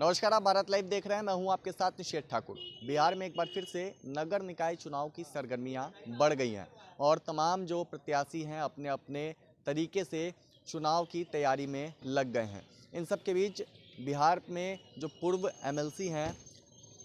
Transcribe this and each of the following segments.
नमस्कार, आप भारत लाइव देख रहे हैं। मैं हूं आपके साथ निषेध ठाकुर। बिहार में एक बार फिर से नगर निकाय चुनाव की सरगर्मियां बढ़ गई हैं और तमाम जो प्रत्याशी हैं अपने अपने तरीके से चुनाव की तैयारी में लग गए हैं। इन सब के बीच बिहार में जो पूर्व एमएलसी हैं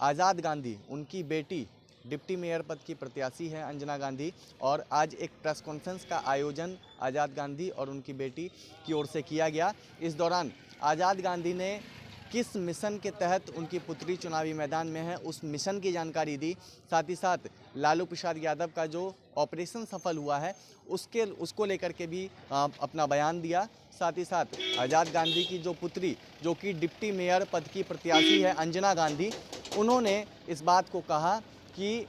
आज़ाद गांधी, उनकी बेटी डिप्टी मेयर पद की प्रत्याशी है अंजना गांधी, और आज एक प्रेस कॉन्फ्रेंस का आयोजन आज़ाद गांधी और उनकी बेटी की ओर से किया गया। इस दौरान आज़ाद गांधी ने किस मिशन के तहत उनकी पुत्री चुनावी मैदान में है उस मिशन की जानकारी दी। साथ ही साथ लालू प्रसाद यादव का जो ऑपरेशन सफल हुआ है उसको लेकर के भी अपना बयान दिया। साथ ही साथ आज़ाद गांधी की जो पुत्री, जो कि डिप्टी मेयर पद की प्रत्याशी है अंजना गांधी, उन्होंने इस बात को कहा कि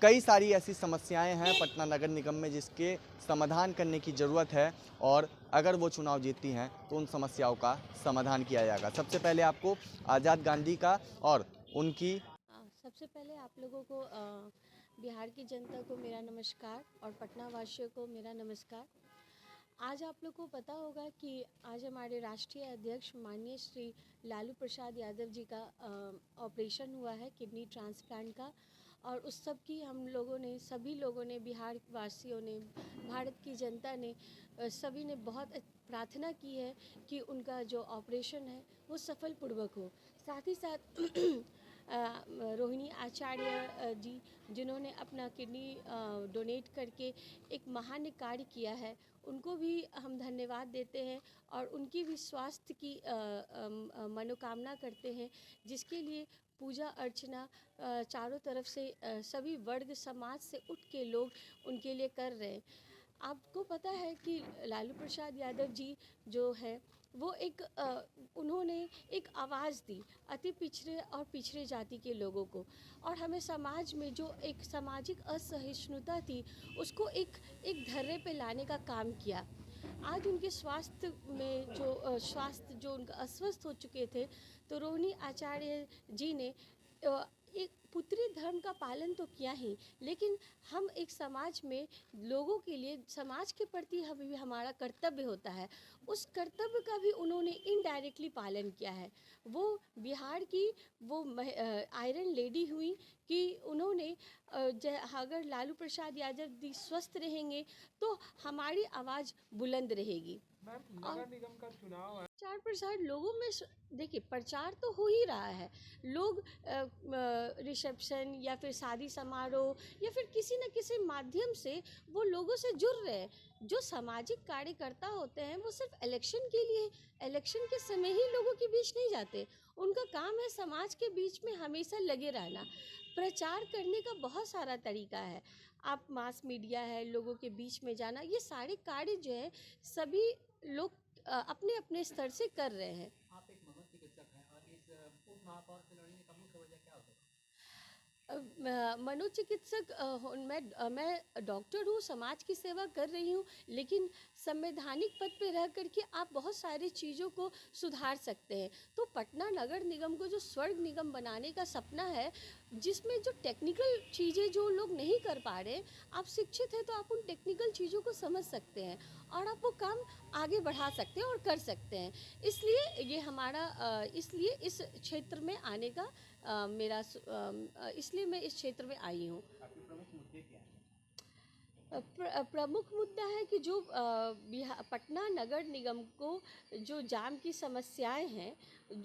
कई सारी ऐसी समस्याएं हैं पटना नगर निगम में जिसके समाधान करने की ज़रूरत है, और अगर वो चुनाव जीतती हैं तो उन समस्याओं का समाधान किया जाएगा। सबसे पहले आपको आज़ाद गांधी का और उनकी सबसे पहले आप लोगों को बिहार की जनता को मेरा नमस्कार और पटना वासियों को मेरा नमस्कार। आज आप लोग को पता होगा कि आज हमारे राष्ट्रीय अध्यक्ष माननीय श्री लालू प्रसाद यादव जी का ऑपरेशन हुआ है किडनी ट्रांसप्लांट का, और उस सब की हम लोगों ने, सभी लोगों ने, बिहार वासियों ने, भारत की जनता ने, सभी ने बहुत प्रार्थना की है कि उनका जो ऑपरेशन है वो सफलपूर्वक हो। साथ ही साथ रोहिणी आचार्य जी, जिन्होंने अपना किडनी डोनेट करके एक महान कार्य किया है, उनको भी हम धन्यवाद देते हैं और उनकी भी स्वास्थ्य की मनोकामना करते हैं, जिसके लिए पूजा अर्चना चारों तरफ से सभी वर्ग समाज से उठ के लोग उनके लिए कर रहे हैं। आपको पता है कि लालू प्रसाद यादव जी जो है वो उन्होंने एक आवाज़ दी अति पिछड़े और पिछड़े जाति के लोगों को, और हमें समाज में जो एक सामाजिक असहिष्णुता थी उसको एक धर्रे पे लाने का काम किया। आज उनके स्वास्थ्य में स्वास्थ्य जो उनका अस्वस्थ हो चुके थे, तो रोहिणी आचार्य जी ने एक पुत्री धर्म का पालन तो किया ही, लेकिन हम एक समाज में लोगों के लिए, समाज के प्रति हमारा कर्तव्य होता है, उस कर्तव्य का भी उन्होंने इनडायरेक्टली पालन किया है। वो बिहार की वो आयरन लेडी हुई कि उन्होंने अगर लालू प्रसाद यादव जी स्वस्थ रहेंगे तो हमारी आवाज़ बुलंद रहेगी। नगर निगम का चुनाव है। प्रचार प्रसार लोगों में, देखिए प्रचार तो हो ही रहा है। लोग रिसेप्शन या फिर शादी समारोह या फिर किसी न किसी माध्यम से वो लोगों से जुड़ रहे हैं। जो सामाजिक कार्यकर्ता होते हैं वो सिर्फ इलेक्शन के लिए, इलेक्शन के समय ही लोगों के बीच नहीं जाते। उनका काम है समाज के बीच में हमेशा लगे रहना। प्रचार करने का बहुत सारा तरीका है। आप मास मीडिया है, लोगों के बीच में जाना, ये सारे कार्य जो है सभी लोग अपने अपने स्तर से कर रहे हैं। आप एक मनोचिकित्सक हैं और इस उप महापौर से लड़ने का मुख्य वजह क्या होगा? मनोचिकित्सक मैं डॉक्टर हूँ, समाज की सेवा कर रही हूँ, लेकिन संवैधानिक पद पे रह करके आप बहुत सारी चीज़ों को सुधार सकते हैं। तो पटना नगर निगम को जो स्वर्ग निगम बनाने का सपना है, जिसमें जो टेक्निकल चीज़ें जो लोग नहीं कर पा रहे, आप शिक्षित हैं तो आप उन टेक्निकल चीज़ों को समझ सकते हैं और आप वो काम आगे बढ़ा सकते हैं और कर सकते हैं। इसलिए ये हमारा इसलिए इस क्षेत्र में आने का इसलिए मैं इस क्षेत्र में आई हूँ। आपके प्रमुख मुद्दे क्या हैं? प्रमुख मुद्दा है कि जो पटना नगर निगम को जो जाम की समस्याएं हैं,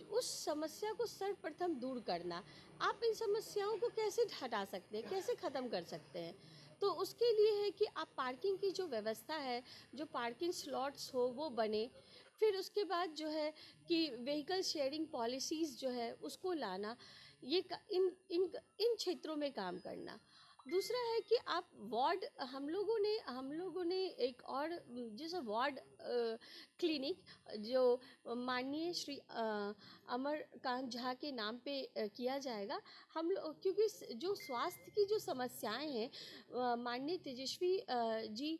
उस समस्या को सर्वप्रथम दूर करना। आप इन समस्याओं को कैसे हटा सकते हैं, कैसे ख़त्म कर सकते हैं? तो उसके लिए है कि आप पार्किंग की जो व्यवस्था है, जो पार्किंग स्लॉट्स हो वो बने। फिर उसके बाद जो है कि व्हीकल शेयरिंग पॉलिसीज़ जो है उसको लाना, इन क्षेत्रों में काम करना। दूसरा है कि आप वार्ड, हम लोगों ने एक और जैसे वार्ड क्लिनिक जो माननीय श्री अमरकांत झा के नाम पे किया जाएगा। हम लोग क्योंकि जो स्वास्थ्य की जो समस्याएं हैं, माननीय तेजस्वी जी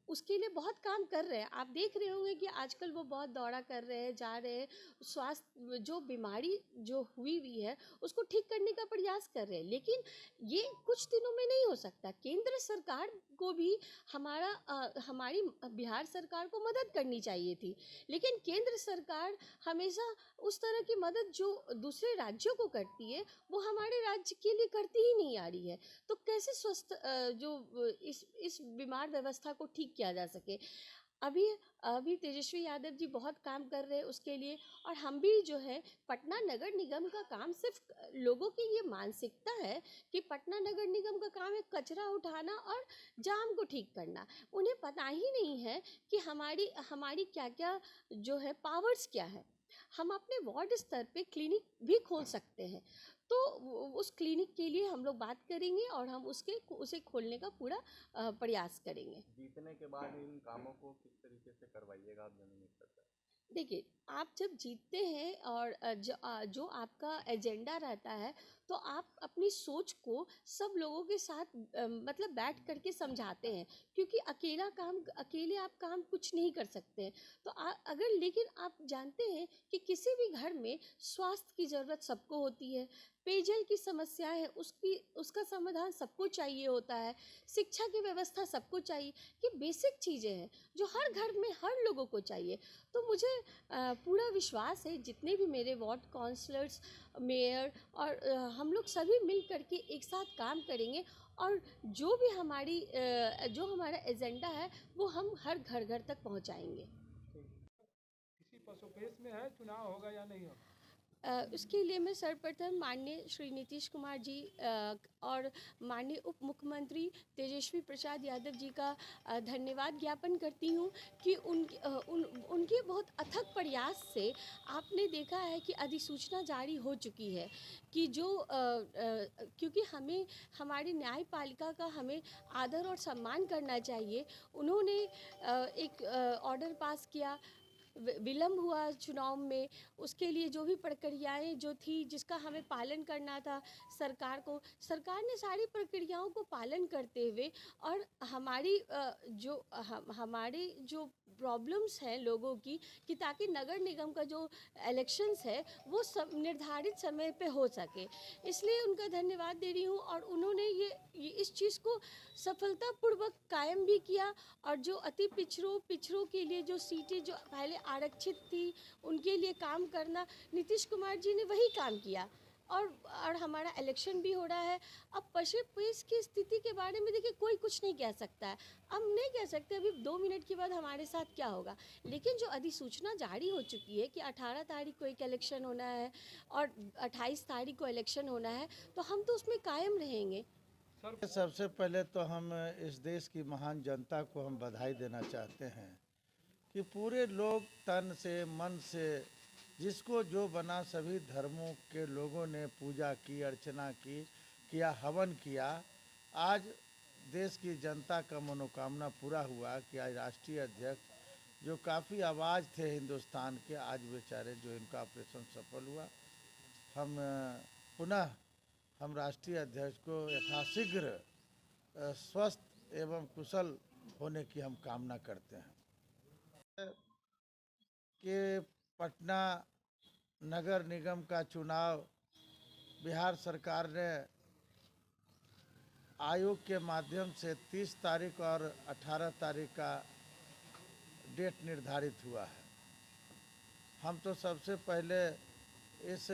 उसके लिए बहुत काम कर रहे हैं। आप देख रहे होंगे कि आजकल वो बहुत दौड़ा कर रहे हैं, जा रहे हैं, स्वास्थ्य जो बीमारी जो हुई है उसको ठीक करने का प्रयास कर रहे हैं। लेकिन ये कुछ दिनों में नहीं हो सकता। केंद्र सरकार को भी हमारी बिहार सरकार को मदद करनी चाहिए थी, लेकिन केंद्र सरकार हमेशा उस तरह की मदद जो दूसरे राज्यों को करती है वो हमारे राज्य के लिए करती ही नहीं आ रही है। तो कैसे स्वस्थ इस बीमार व्यवस्था को ठीक किया जा सके। अभी अभी तेजस्वी यादव जी बहुत काम कर रहे हैं उसके लिए, और हम भी जो है पटना नगर निगम का काम, सिर्फ लोगों की ये मानसिकता है कि पटना नगर निगम का काम है कचरा उठाना और जाम को ठीक करना। उन्हें पता ही नहीं है कि हमारी हमारी क्या क्या जो है पावर्स क्या है। हम अपने वार्ड स्तर पे क्लिनिक भी खोल सकते हैं, तो उस क्लिनिक के लिए हम लोग बात करेंगे और हम उसे खोलने का पूरा प्रयास करेंगे। जीतने के बाद इन कामों को किस तरीके से करवाइएगा आप जनरल स्तर पर? देखिए, आप जब जीतते हैं और जो आपका एजेंडा रहता है, तो आप अपनी सोच को सब लोगों के साथ मतलब बैठ करके समझाते हैं, क्योंकि अकेले आप काम कुछ नहीं कर सकते हैं। तो अगर लेकिन आप जानते हैं कि किसी भी घर में स्वास्थ्य की ज़रूरत सबको होती है, पेयजल की समस्या है उसका समाधान सबको चाहिए होता है, शिक्षा की व्यवस्था सबको चाहिए, ये बेसिक चीज़ें हैं जो हर घर में हर लोगों को चाहिए। तो मुझे पूरा विश्वास है जितने भी मेरे वार्ड काउंसलर्स, मेयर और हम लोग सभी मिल करके एक साथ काम करेंगे, और जो भी जो हमारा एजेंडा है वो हम हर घर घर तक पहुंचाएंगे। किसी पशुपेश में है चुनाव होगा या नहीं होगा? उसके लिए मैं सर्वप्रथम माननीय श्री नीतीश कुमार जी और माननीय उप मुख्यमंत्री तेजस्वी प्रसाद यादव जी का धन्यवाद ज्ञापन करती हूँ कि उनके बहुत अथक प्रयास से आपने देखा है कि अधिसूचना जारी हो चुकी है कि क्योंकि हमें हमारी न्यायपालिका का हमें आदर और सम्मान करना चाहिए। उन्होंने एक ऑर्डर पास किया, विलम्ब हुआ चुनाव में, उसके लिए जो भी प्रक्रियाएं जो थी जिसका हमें पालन करना था, सरकार ने सारी प्रक्रियाओं को पालन करते हुए और हमारी जो प्रॉब्लम्स हैं लोगों की, कि ताकि नगर निगम का जो इलेक्शंस है वो सब निर्धारित समय पे हो सके, इसलिए उनका धन्यवाद दे रही हूँ। और उन्होंने ये इस चीज़ को सफलतापूर्वक कायम भी किया, और जो अति पिछड़ों के लिए जो सीटें जो पहले आरक्षित थी उनके लिए काम करना, नीतीश कुमार जी ने वही काम किया, और हमारा इलेक्शन भी हो रहा है। अब पशुपेश की स्थिति के बारे में देखिए कोई कुछ नहीं कह सकता है, हम नहीं कह सकते अभी 2 मिनट के बाद हमारे साथ क्या होगा, लेकिन जो अधिसूचना जारी हो चुकी है कि 18 तारीख को एक इलेक्शन होना है और 28 तारीख को इलेक्शन होना है, तो हम तो उसमें कायम रहेंगे। सबसे पहले तो हम इस देश की महान जनता को हम बधाई देना चाहते हैं कि पूरे लोग तन से मन से जिसको जो बना सभी धर्मों के लोगों ने पूजा की, अर्चना की, किया, हवन किया। आज देश की जनता का मनोकामना पूरा हुआ कि आज राष्ट्रीय अध्यक्ष जो काफ़ी आवाज़ थे हिंदुस्तान के, आज बेचारे जो इनका ऑपरेशन सफल हुआ। हम पुनः हम राष्ट्रीय अध्यक्ष को यथाशीघ्र स्वस्थ एवं कुशल होने की हम कामना करते हैं कि पटना नगर निगम का चुनाव बिहार सरकार ने आयोग के माध्यम से 30 तारीख और 18 तारीख का डेट निर्धारित हुआ है। हम तो सबसे पहले इस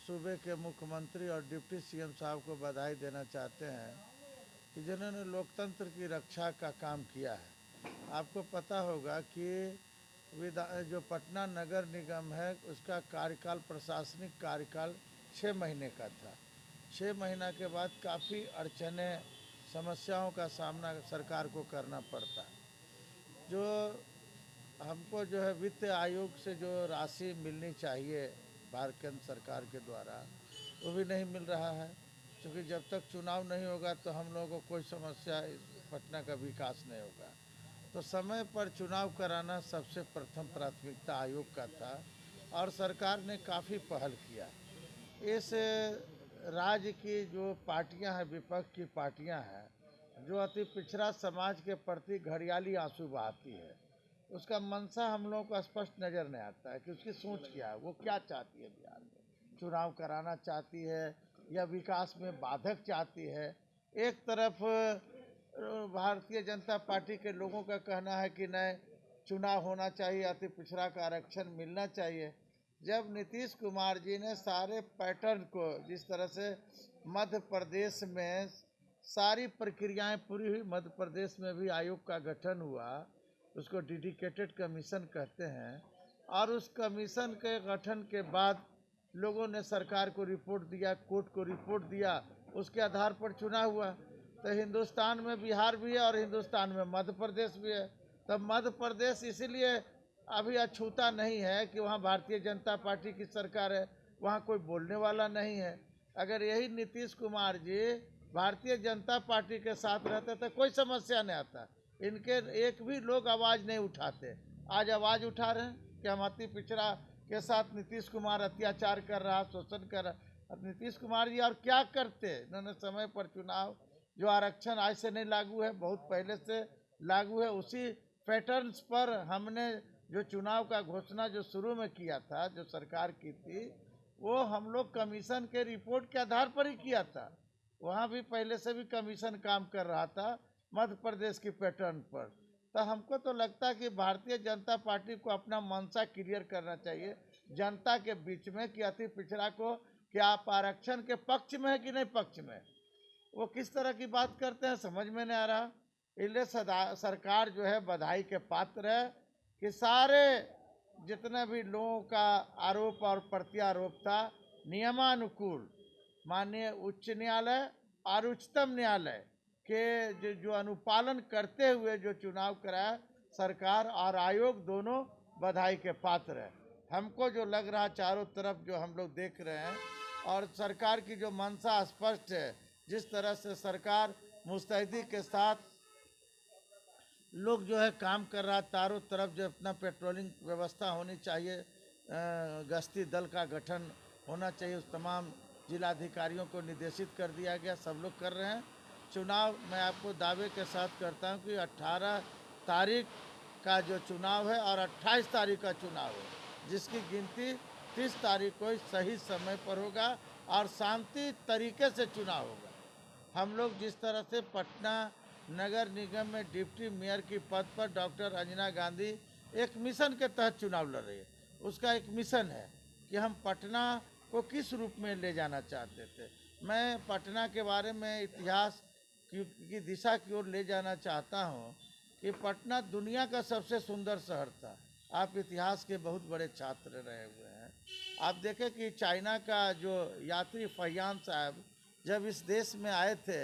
सूबे के मुख्यमंत्री और डिप्टी सीएम साहब को बधाई देना चाहते हैं कि जिन्होंने लोकतंत्र की रक्षा का काम किया है। आपको पता होगा कि जो पटना नगर निगम है उसका कार्यकाल, प्रशासनिक कार्यकाल 6 महीने का था। 6 महीना के बाद काफ़ी अड़चने, समस्याओं का सामना सरकार को करना पड़ता है। जो हमको जो है वित्त आयोग से जो राशि मिलनी चाहिए भारत केंद्र सरकार के द्वारा, वो भी नहीं मिल रहा है, क्योंकि जब तक चुनाव नहीं होगा तो हम लोगों को कोई समस्या, पटना का विकास नहीं होगा। तो समय पर चुनाव कराना सबसे प्रथम प्राथमिकता आयोग का था, और सरकार ने काफ़ी पहल किया। इस राज्य की जो पार्टियां हैं, विपक्ष की पार्टियां हैं, जो अति पिछड़ा समाज के प्रति घड़ियाली आंसू बहाती है, उसका मंशा हम लोगों को स्पष्ट नज़र नहीं आता है कि उसकी सोच क्या है, वो क्या चाहती है। बिहार में चुनाव कराना चाहती है या विकास में बाधक चाहती है। एक तरफ भारतीय जनता पार्टी के लोगों का कहना है कि नहीं, चुनाव होना चाहिए, अति पिछड़ा का आरक्षण मिलना चाहिए। जब नीतीश कुमार जी ने सारे पैटर्न को, जिस तरह से मध्य प्रदेश में सारी प्रक्रियाएं पूरी हुई, मध्य प्रदेश में भी आयोग का गठन हुआ, उसको डेडिकेटेड कमीशन कहते हैं, और उस कमीशन के गठन के बाद लोगों ने सरकार को रिपोर्ट दिया, कोर्ट को रिपोर्ट दिया, उसके आधार पर चुनाव हुआ। तो हिंदुस्तान में बिहार भी है और हिंदुस्तान में मध्य प्रदेश भी है। तब मध्य प्रदेश इसीलिए अभी अछूता नहीं है कि वहाँ भारतीय जनता पार्टी की सरकार है, वहाँ कोई बोलने वाला नहीं है। अगर यही नीतीश कुमार जी भारतीय जनता पार्टी के साथ रहते तो कोई समस्या नहीं आता, इनके एक भी लोग आवाज़ नहीं उठाते। आज आवाज़ उठा रहे हैं कि हम अति पिछड़ा के साथ नीतीश कुमार अत्याचार कर रहा, शोषण कर रहा। नीतीश कुमार जी और क्या करते, इन्होंने समय पर चुनाव, जो आरक्षण आज से नहीं लागू है, बहुत पहले से लागू है, उसी पैटर्न्स पर हमने जो चुनाव का घोषणा जो शुरू में किया था, जो सरकार की थी, वो हम लोग कमीशन के रिपोर्ट के आधार पर ही किया था। वहाँ भी पहले से भी कमीशन काम कर रहा था मध्य प्रदेश की पैटर्न पर। तो हमको तो लगता है कि भारतीय जनता पार्टी को अपना मंशा क्लियर करना चाहिए जनता के बीच में कि अति पिछड़ा को क्या आप आरक्षण के पक्ष में है कि नहीं पक्ष में। वो किस तरह की बात करते हैं समझ में नहीं आ रहा। इसलिए सरकार जो है बधाई के पात्र है कि सारे जितने भी लोगों का आरोप और प्रत्यारोप था, नियमानुकूल माननीय उच्च न्यायालय और उच्चतम न्यायालय के जो अनुपालन करते हुए जो चुनाव कराया, सरकार और आयोग दोनों बधाई के पात्र है। हमको जो लग रहा चारों तरफ जो हम लोग देख रहे हैं, और सरकार की जो मंशा स्पष्ट है, जिस तरह से सरकार मुस्तैदी के साथ लोग जो है काम कर रहा, चारों तरफ जो अपना पेट्रोलिंग व्यवस्था होनी चाहिए, गश्ती दल का गठन होना चाहिए, उस तमाम जिलाधिकारियों को निर्देशित कर दिया गया, सब लोग कर रहे हैं। चुनाव मैं आपको दावे के साथ करता हूं कि 18 तारीख का जो चुनाव है और 28 तारीख का चुनाव है, जिसकी गिनती 30 तारीख को सही समय पर होगा और शांति तरीके से चुनाव होगा। हम लोग जिस तरह से पटना नगर निगम में डिप्टी मेयर की पद पर डॉक्टर अंजना गांधी एक मिशन के तहत चुनाव लड़ रही है, उसका एक मिशन है कि हम पटना को किस रूप में ले जाना चाहते थे। मैं पटना के बारे में इतिहास की दिशा की ओर ले जाना चाहता हूं कि पटना दुनिया का सबसे सुंदर शहर था। आप इतिहास के बहुत बड़े छात्र रहे हुए हैं। आप देखें कि चाइना का जो यात्री फहियान साहब जब इस देश में आए थे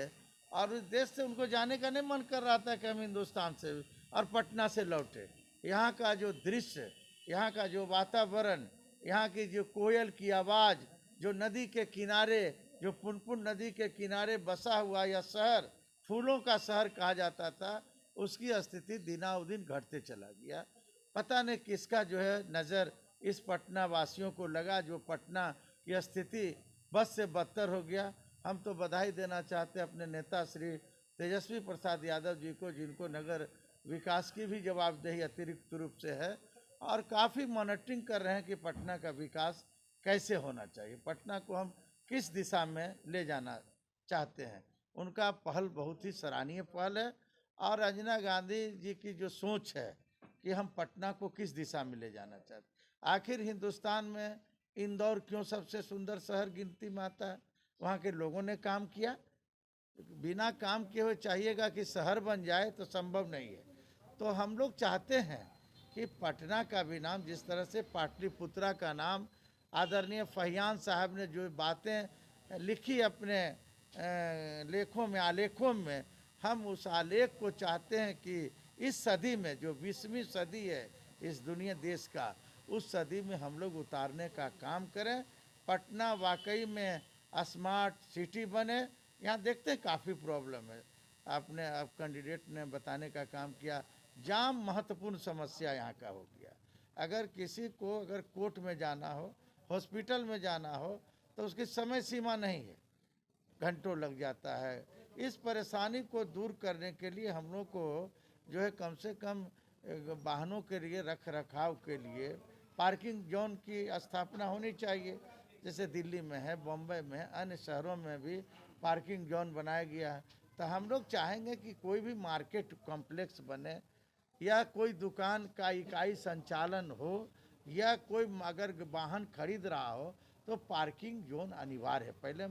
और उस देश से उनको जाने का नहीं मन कर रहा था कि हम हिंदुस्तान से और पटना से लौटे। यहाँ का जो दृश्य, यहाँ का जो वातावरण, यहाँ की जो कोयल की आवाज़, जो नदी के किनारे, जो पुनपुन नदी के किनारे बसा हुआ यह शहर, फूलों का शहर कहा जाता था, उसकी स्थिति दिनानुदिन घटते चला गया। पता नहीं किसका जो है नज़र इस पटना वासियों को लगा, जो पटना की स्थिति बद से बदतर हो गया। हम तो बधाई देना चाहते हैं अपने नेता श्री तेजस्वी प्रसाद यादव जी को, जिनको नगर विकास की भी जवाबदेही अतिरिक्त रूप से है और काफ़ी मॉनिटरिंग कर रहे हैं कि पटना का विकास कैसे होना चाहिए, पटना को हम किस दिशा में ले जाना चाहते हैं। उनका पहल बहुत ही सराहनीय पहल है और अंजना गांधी जी की जो सोच है कि हम पटना को किस दिशा में ले जाना चाहते हैं। आखिर हिंदुस्तान में इंदौर क्यों सबसे सुंदर शहर गिनती में आता है? वहाँ के लोगों ने काम किया। बिना काम किए हुए चाहिएगा कि शहर बन जाए तो संभव नहीं है। तो हम लोग चाहते हैं कि पटना का भी नाम, जिस तरह से पाटलिपुत्रा का नाम आदरणीय फहियान साहब ने जो बातें लिखी अपने लेखों में, आलेखों में, हम उस आलेख को चाहते हैं कि इस सदी में, जो 20वीं सदी है इस दुनिया देश का, उस सदी में हम लोग उतारने का काम करें। पटना वाकई में स्मार्ट सिटी बने। यहाँ देखते हैं काफ़ी प्रॉब्लम है, आपने अब कैंडिडेट ने बताने का काम किया। जाम महत्वपूर्ण समस्या यहाँ का हो गया। अगर किसी को अगर कोर्ट में जाना हो, हॉस्पिटल में जाना हो, तो उसकी समय सीमा नहीं है, घंटों लग जाता है। इस परेशानी को दूर करने के लिए हम लोग को जो है कम से कम वाहनों के लिए रख रखाव के लिए पार्किंग जोन की स्थापना होनी चाहिए। जैसे दिल्ली में है, बम्बई में है, अन्य शहरों में भी पार्किंग जोन बनाया गया है। तो हम लोग चाहेंगे कि कोई भी मार्केट कॉम्प्लेक्स बने या कोई दुकान का इकाई संचालन हो या कोई अगर वाहन खरीद रहा हो तो पार्किंग जोन अनिवार्य है। पहले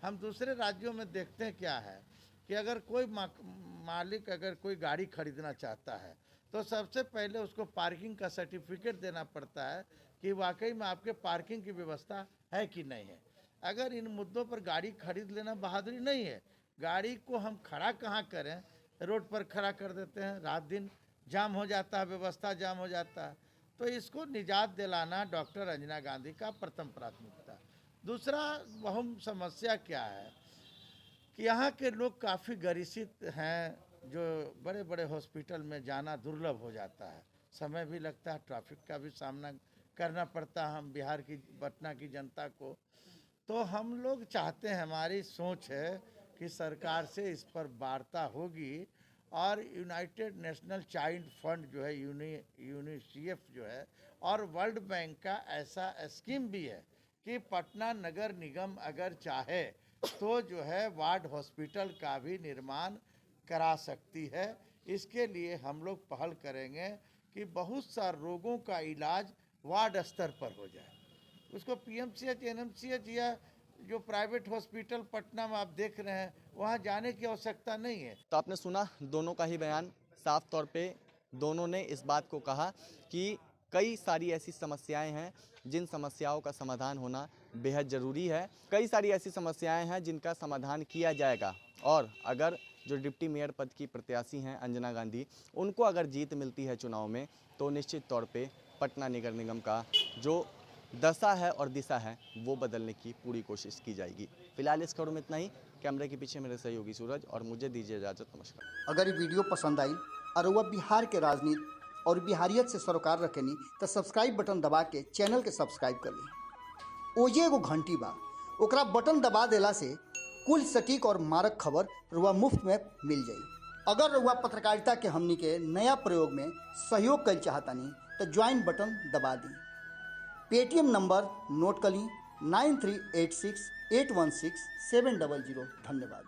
हम दूसरे राज्यों में देखते हैं क्या है कि अगर कोई मालिक अगर कोई गाड़ी खरीदना चाहता है तो सबसे पहले उसको पार्किंग का सर्टिफिकेट देना पड़ता है कि वाकई में आपके पार्किंग की व्यवस्था है कि नहीं है। अगर इन मुद्दों पर गाड़ी खरीद लेना बहादुरी नहीं है। गाड़ी को हम खड़ा कहाँ करें, रोड पर खड़ा कर देते हैं, रात दिन जाम हो जाता है, व्यवस्था जाम हो जाता है। तो इसको निजात दिलाना डॉक्टर अंजना गांधी का प्रथम प्राथमिकता। दूसरा अहम समस्या क्या है कि यहाँ के लोग काफ़ी गरिष्ठ हैं, जो बड़े बड़े हॉस्पिटल में जाना दुर्लभ हो जाता है, समय भी लगता है, ट्रैफिक का भी सामना करना पड़ता है हम बिहार की पटना की जनता को। तो हम लोग चाहते हैं, हमारी सोच है कि सरकार से इस पर वार्ता होगी और यूनाइटेड नेशनल चाइल्ड फंड जो है यूनिसेफ जो है और वर्ल्ड बैंक का ऐसा स्कीम भी है कि पटना नगर निगम अगर चाहे तो जो है वार्ड हॉस्पिटल का भी निर्माण करा सकती है। इसके लिए हम लोग पहल करेंगे कि बहुत सा रोगों का इलाज वार्ड स्तर पर हो जाए। उसको पीएमसीएच, एनएमसीएच या जो प्राइवेट हॉस्पिटल पटना में आप देख रहे हैं वहाँ जाने की आवश्यकता नहीं है। तो आपने सुना दोनों का ही बयान। साफ तौर पे दोनों ने इस बात को कहा कि कई सारी ऐसी समस्याएं हैं जिन समस्याओं का समाधान होना बेहद ज़रूरी है। कई सारी ऐसी समस्याएं हैं जिनका समाधान किया जाएगा और अगर जो डिप्टी मेयर पद की प्रत्याशी हैं अंजना गांधी, उनको अगर जीत मिलती है चुनाव में तो निश्चित तौर पे पटना नगर निगम का जो दशा है और दिशा है वो बदलने की पूरी कोशिश की जाएगी। फिलहाल इस खबर में इतना ही। कैमरे के पीछे मेरे सहयोगी सूरज और मुझे दीजिए इजाज़त। नमस्कार। अगर ये वीडियो पसंद आई और वह बिहार के राजनीति और बिहारियत से सरोकार रखेनी तो सब्सक्राइब बटन दबा के चैनल के सब्सक्राइब कर ली। ओजे एगो घंटी बा, ओकरा बटन दबा देला से कुल सटीक और मारक खबर रुआ मुफ्त में मिल जाई। अगर रुआ पत्रकारिता के हमनी के नया प्रयोग में सहयोग कर चाहतानी तो ज्वाइन बटन दबा दी। पेटीएम नंबर नोट कर ली 9386816700। धन्यवाद।